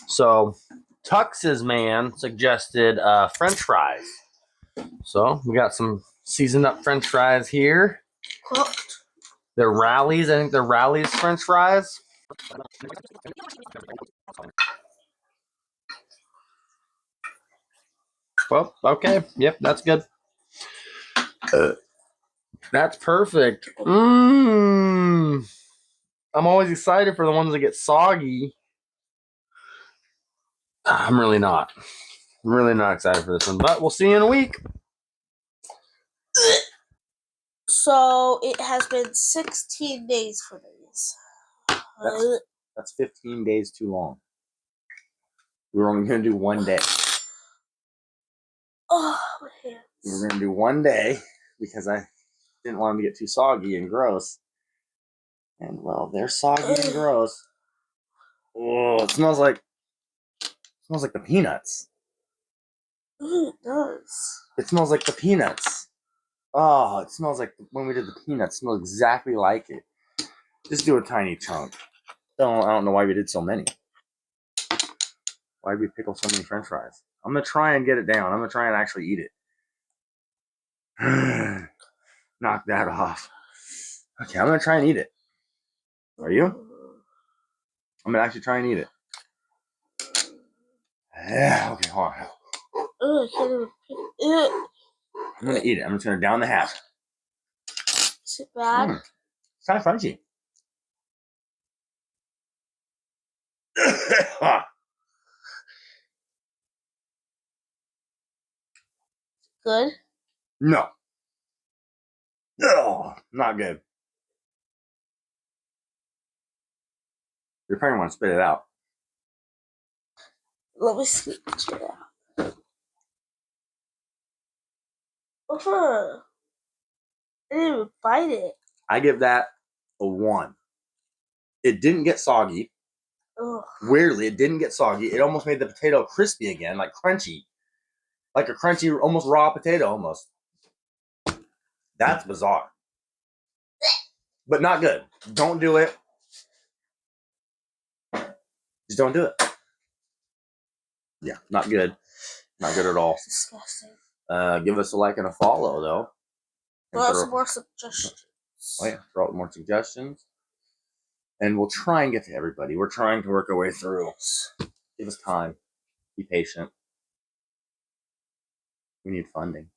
So Tux's man suggested French fries. So we got some seasoned up French fries here. Cooked. They're Rallies. I think they're Rallies French fries. Well, okay. Yep, that's good. That's perfect. I'm always excited for the ones that get soggy. I'm really not. I'm really not excited for this one, but we'll see you in a week. So it has been 16 days for these. That's 15 days too long. We were only going to do one day. Oh, my hands. We were going to do one day because I didn't want them to get too soggy and gross. And, well, they're soggy and gross. Oh, it smells like the peanuts. It does. It smells like the peanuts. Oh, it smells like when we did the peanuts. It smells exactly like it. Just do a tiny chunk. I don't know why we did so many. Why did we pickle so many French fries? I'm going to try and get it down. I'm going to try and actually eat it. Knock that off. Okay, I'm going to try and eat it. Are you? I'm going to actually try and eat it. Yeah, okay, hold on. I'm going to eat it. I'm just going to down the half. Is it bad? It's kind of crunchy. Good? No. No, not good. You're probably want to spit it out. Let me spit it out. I didn't even bite it. I give that a 1. It didn't get soggy. Ugh. Weirdly, it didn't get soggy. It almost made the potato crispy again, like crunchy. Like a crunchy, almost raw potato almost. That's bizarre. But not good. Don't do it. Just don't do it. Yeah, not good. Not good at all. It's disgusting. Give us a like and a follow, though. Throw out some more suggestions. Oh, yeah. Throw out more suggestions. And we'll try and get to everybody. We're trying to work our way through. Give us time. Be patient. We need funding.